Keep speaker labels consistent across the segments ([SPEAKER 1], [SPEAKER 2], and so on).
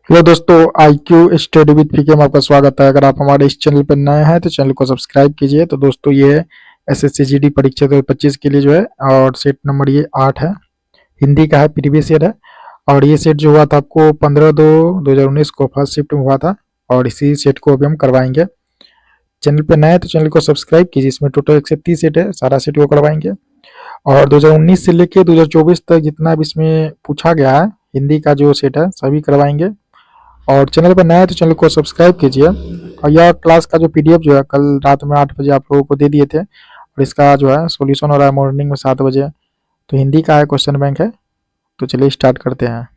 [SPEAKER 1] Hello दोस्तों, IQ study with पीके में आपका स्वागत है। अगर आप हमारे इस चैनल पर नए हैं तो चैनल को सब्सक्राइब कीजिए। तो दोस्तों ये SSC GD परीक्षा 2025 के लिए जो है और सेट नंबर ये 8 है, हिंदी का है, प्रीवियस ईयर है। और ये सेट जो हुआ था आपको 15/2/2019 को फर्स्ट शिफ्ट में हुआ था और इसी सेट को अभी हम करवाएंगे। चैनल पर नए हैं तो चैनल को सब्सक्राइब कीजिए। इसमें टोटल 130 सेट है, सारा सेट को करवाएंगे और 2019 से लेके 2024 तक जितना भी इसमें पूछा गया है हिंदी का जो सेट है सभी करवाएंगे। और चैनल पर नया है तो चैनल को सब्सक्राइब कीजिए। और यह क्लास का जो PDF जो है कल रात में 8 बजे आप लोगों को दे दिए थे और इसका जो है सॉल्यूशन हो रहा है मॉर्निंग में 7 बजे। तो हिंदी का है, क्वेश्चन बैंक है। तो चलिए स्टार्ट करते हैं।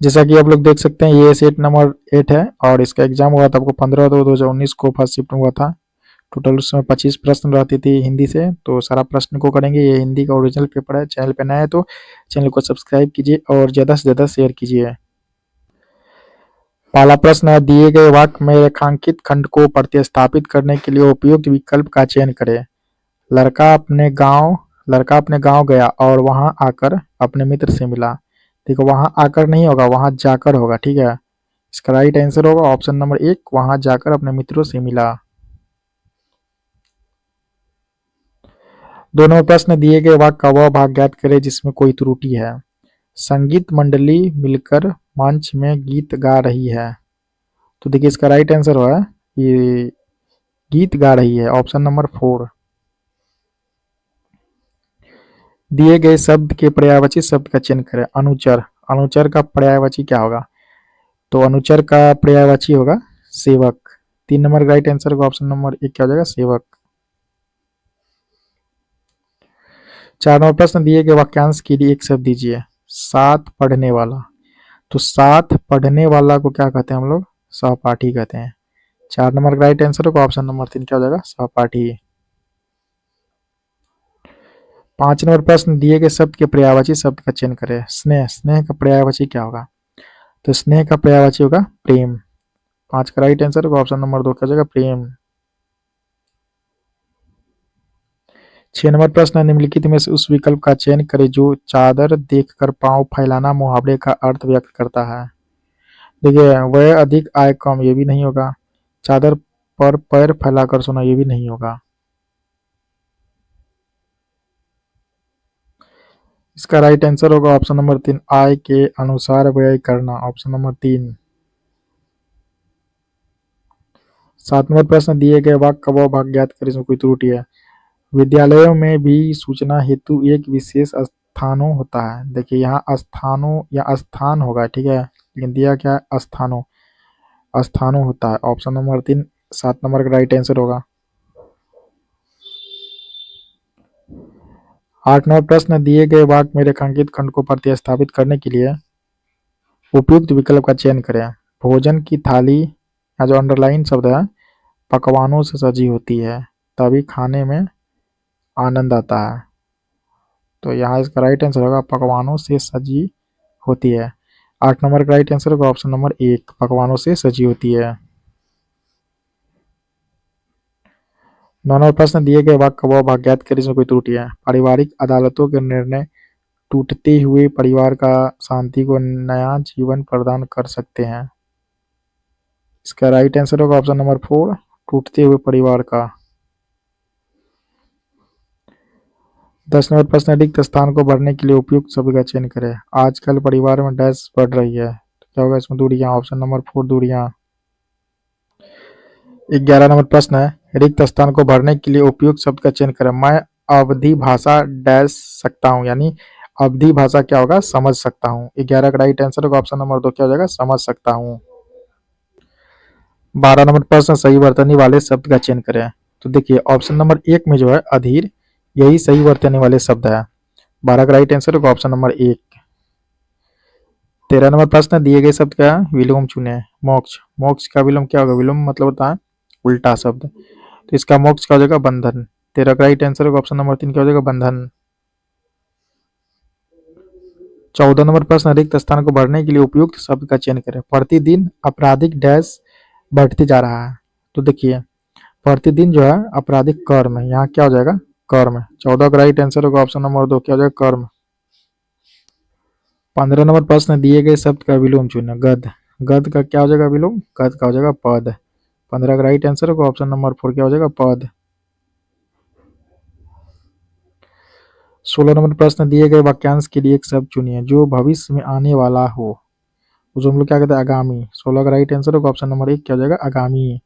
[SPEAKER 1] जैसा कि आप लोग देख सकते हैं ये सेट नंबर 8 है और इसका एग्जाम हुआ था आपको 15/2/2019 को फर्स्ट शिफ्ट में हुआ था। टोटल उसमें 25 प्रश्न रहती थी हिंदी से, तो सारा प्रश्न को करेंगे। ये हिंदी का ओरिजिनल पेपर है। चैनल पर नया है तो चैनल को सब्सक्राइब कीजिए और ज़्यादा से ज़्यादा शेयर कीजिए। पहला प्रश्न है, दिए गए वाक्य में रेखांकित खंड को प्रतिस्थापित करने के लिए उपयुक्त विकल्प का चयन करें। लड़का अपने गांव लड़का अपने गांव गया और वहां आकर अपने मित्र से मिला। देखो वहां आकर नहीं होगा, वहां जाकर होगा, ठीक है। इसका राइट आंसर होगा ऑप्शन नंबर 1, वहां जाकर अपने मित्रों से मिला। 2 नंबर प्रश्न, दिए गए वाक्य का वह भाग ज्ञात करें जिसमें कोई त्रुटि है। संगीत मंडली मिलकर मंच में गीत गा रही है। तो देखिए इसका राइट आंसर है ये गीत गा रही है, ऑप्शन नंबर 4। दिए गए शब्द के पर्यायवाची शब्द का चयन करें। अनुचर, अनुचर का पर्यायवाची क्या होगा? तो अनुचर का पर्यायवाची होगा सेवक। 3 नंबर राइट आंसर होगा ऑप्शन नंबर 1 क्या हो जाएगा, सेवक। 4 नंबर प्रश्न, दिए गए वाक्यांश के लिए एक शब्द दीजिए। साथ पढ़ने वाला। तो साथ पढ़ने वाला को क्या कहते हैं हम लोग? सहपाठी कहते हैं। 4 नंबर राइट आंसर होगा ऑप्शन नंबर 3 क्या हो जाएगा, सहपाठी। 5 नंबर प्रश्न, दिए गए शब्द के पर्यायवाची शब्द का चयन करें। स्नेह, स्नेह का पर्यायवाची क्या होगा? तो स्नेह का पर्यायवाची होगा प्रेम। 5 का राइट आंसर होगा ऑप्शन नंबर 2 क्या हो जाएगा, प्रेम। 6 नंबर प्रश्न, निम्नलिखित में से उस विकल्प का चयन करें जो चादर देखकर पांव फैलाना मुहावरे का अर्थ व्यक्त करता है। देखिए वह अधिक आय कम, ये भी नहीं होगा। चादर पर पैर फैलाकर सोना, ये भी नहीं होगा। इसका राइट आंसर होगा ऑप्शन नंबर 3, आय के अनुसार व्यय करना, ऑप्शन नंबर 3। 7 नंबर प्रश्न, दिए गए वाक्य का वह भाग ज्ञात करें इसमें कोई त्रुटि है। विद्यालयों में भी सूचना हेतु एक विशेष स्थानों होता है। देखिए यहाँ स्थानों या स्थान होगा, ठीक है, लेकिन दिया क्या है, स्थानों, स्थानों होता है, ऑप्शन नंबर 3 7 नंबर का राइट आंसर होगा। 8 नंबर प्रश्न, दिए गए वाक्य में रेखांकित खंड को प्रतिस्थापित करने के लिए उपयुक्त विकल्प का चयन करें। भोजन की थाली, या जो अंडरलाइन शब्द है, पकवानों से सजी होती है तभी खाने में आनंद आता है। तो यहाँ इसका राइट आंसर होगा पकवानों से सजी होती है। 8 नंबर का राइट आंसर होगा ऑप्शन नंबर 1, पकवानों से सजी होती है। 9 नंबर प्रश्न, दिए गए वाक्य का वह भाग ज्ञात करें इसमें कोई त्रुटि है। पारिवारिक अदालतों के निर्णय टूटते हुए परिवार का शांति को नया जीवन प्रदान कर सकते हैं। इसका राइट आंसर होगा ऑप्शन नंबर 4, टूटते हुए परिवार का। 10 नंबर प्रश्न, रिक्त स्थान को भरने के लिए उपयुक्त शब्द का चयन करें। आजकल परिवार में डैश बढ़ रही है, तो क्या होगा इसमें, दूरियां, ऑप्शन नंबर 4 दूरियां। 11 नंबर प्रश्न है, रिक्त स्थान को भरने के लिए उपयुक्त शब्द का चयन करें। मैं अवधि भाषा डैश सकता हूँ, यानी अवधि भाषा क्या होगा, समझ सकता हूँ। 11 का राइट आंसर होगा ऑप्शन नंबर 2 क्या हो जाएगा, समझ सकता हूँ। 12 नंबर प्रश्न, सही वर्तनी वाले शब्द का चयन करें। तो देखिए ऑप्शन नंबर 1 में जो है अधीर, यही सही वर्तनी वाले शब्द है। 12 का राइट आंसर होगा ऑप्शन नंबर 1। 13 नंबर प्रश्न, दिए गए शब्द का विलोम चुने। मोक्ष, मोक्ष का विलोम क्या होगा? विलोम मतलब होता है उल्टा शब्द, तो इसका मोक्ष क्या हो जाएगा, बंधन। 13 का राइट आंसर होगा ऑप्शन नंबर 3 क्या हो जाएगा, बंधन। 14 नंबर प्रश्न, रिक्त स्थान को भरने के लिए उपयुक्त शब्द का चयन करें। प्रतिदिन आपराधिक डैश बढ़ते जा रहा है। तो देखिए प्रतिदिन जो है आपराधिक कर्म है, यहाँ क्या हो जाएगा, कर्म। 14 का राइट आंसर होगा ऑप्शन नंबर 2 क्या हो जाएगा, कर्म। 15 नंबर प्रश्न, दिए गए शब्द का विलोम चुनें। गध, गध का क्या हो जाएगा विलोम? गध का हो जाएगा पद। 15 का राइट आंसर होगा ऑप्शन नंबर 4 क्या हो जाएगा? पद। 16 नंबर प्रश्न, दिए गए वाक्यांश के लिए एक शब्द चुनिए जो भविष्य में आने वाला हो, उसको हम लोग क्या कहते हैं? आगामी। 16 का राइट आंसर होगा ऑप्शन नंबर 1 क्या हो जाएगा? आगामी।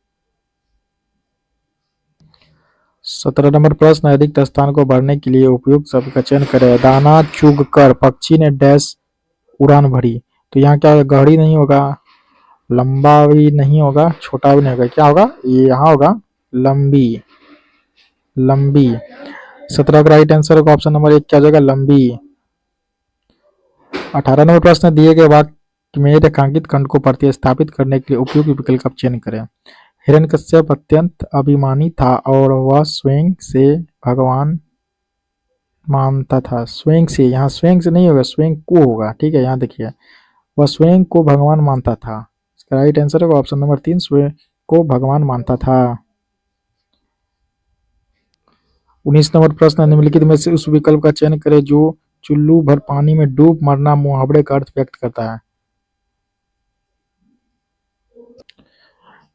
[SPEAKER 1] 17 नंबर प्रश्न, अधिक स्थान को भरने के लिए उपयुक्त शब्द का चयन करें। दाना चुगकर पक्षी ने डैश उड़ान भरी। तो यहाँ क्या होगा? गहरी नहीं होगा, लंबा भी नहीं होगा, छोटा भी नहीं होगा, क्या होगा? ये यहाँ होगा लंबी, लंबी। 17 का राइट आंसर होगा ऑप्शन नंबर 1 क्या हो जाएगा? लंबी। 18 नंबर प्रश्न, दिए गए वाक्य में रेखांकित खंड को प्रतिस्थापित करने के लिए उपयुक्त विकल्प का चयन करें। हिरण्यकश्यप अत्यंत अभिमानी था और वह स्वयं से भगवान मानता था। स्वयं से, यहाँ स्वयं से नहीं होगा, स्वयं को होगा, ठीक है। यहाँ देखिए, वह स्वयं को भगवान मानता था। इसका राइट आंसर होगा ऑप्शन नंबर 3 स्वयं को भगवान मानता था। 19 नंबर प्रश्न, निम्नलिखित में से उस विकल्प का चयन करें जो चुल्लू भर पानी में डूब मरना मुहावरे का अर्थ व्यक्त करता है।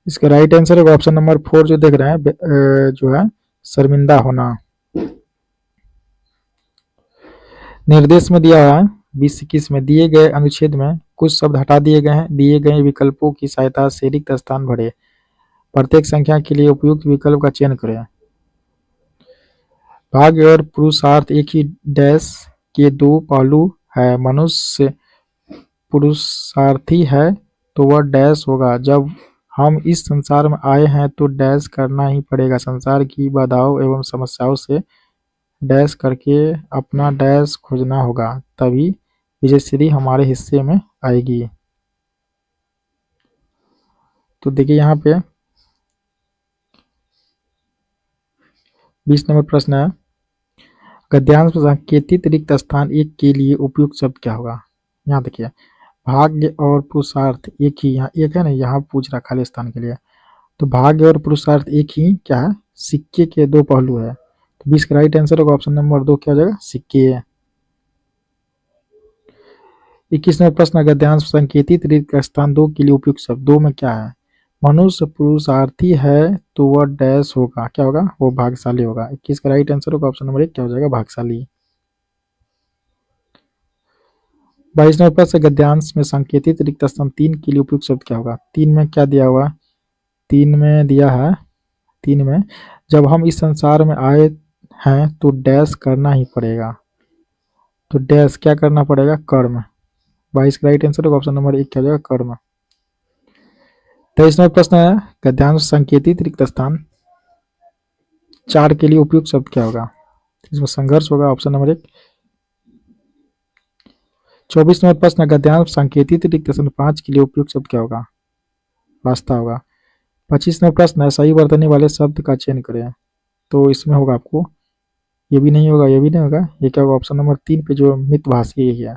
[SPEAKER 1] इसका राइट आंसर होगा ऑप्शन नंबर 4 जो देख रहे हैं, जो है शर्मिंदा होना। निर्देश में दिया हुआ है 20-21 में दिए गए अनुच्छेद में कुछ शब्द हटा दिए गए हैं। दिए गए विकल्पों की सहायता से रिक्त स्थान भरे। प्रत्येक संख्या के लिए उपयुक्त विकल्प का चयन करें। भाग्य और पुरुषार्थ एक ही डैश के दो पहलू है। मनुष्य पुरुषार्थी है तो वह डैश होगा। जब हम इस संसार में आए हैं तो डैश करना ही पड़ेगा। संसार की बाधाओं एवं समस्याओं से डैश करके अपना डैश खोजना होगा, तभी विजयश्री हमारे हिस्से में आएगी। तो देखिए यहाँ पे 20 नंबर प्रश्न है, गद्यांश में संकेतित रिक्त स्थान एक के लिए उपयुक्त शब्द क्या होगा? यहाँ देखिए, भाग्य और पुरुषार्थ एक ही, यहाँ एक है ना, यहाँ पूछ रहा खाली स्थान के लिए। तो भाग्य और पुरुषार्थ एक ही क्या है? सिक्के के दो पहलू है। तो 20 का राइट आंसर होगा ऑप्शन नंबर 2 क्या हो जाएगा? सिक्के। 21 नंबर प्रश्न, गद्यांश संकेतित रिक्त स्थान 2 के लिए उपयुक्त शब्द 2 में क्या है? मनुष्य पुरुषार्थी है तो वह डैश होगा, क्या होगा? वो भाग्यशाली होगा। 21 का राइट आंसर होगा ऑप्शन नंबर 1 क्या हो जाएगा? भाग्यशाली। 22 नंबर प्रश्न, गद्यांश में संकेतित रिक्त स्थान 3 के लिए उपयुक्त शब्द क्या होगा? 3 में क्या दिया हुआ? 3 में दिया है, 3 में जब हम इस संसार में आए हैं तो डैश करना ही पड़ेगा। तो डैश क्या करना पड़ेगा? कर्म। 22 का राइट आंसर होगा ऑप्शन नंबर 1 क्या हो जाएगा? कर्म। 23 नंबर प्रश्न है, गद्यांश संकेतित रिक्त स्थान 4 के लिए उपयुक्त शब्द क्या होगा? इसमें संघर्ष होगा, ऑप्शन नंबर 1। 24 नंबर प्रश्न, गद्यांश संकेतित रिक्त स्थान 5 के लिए उपयुक्त शब्द क्या होगा? रास्ता होगा। 25 नंबर प्रश्न है, सही वर्तनी वाले शब्द का चयन करें। तो इसमें होगा आपको, ये भी नहीं होगा, ये भी नहीं होगा, ये क्या होगा? ऑप्शन नंबर 3 पे जो मितभाषी यही है।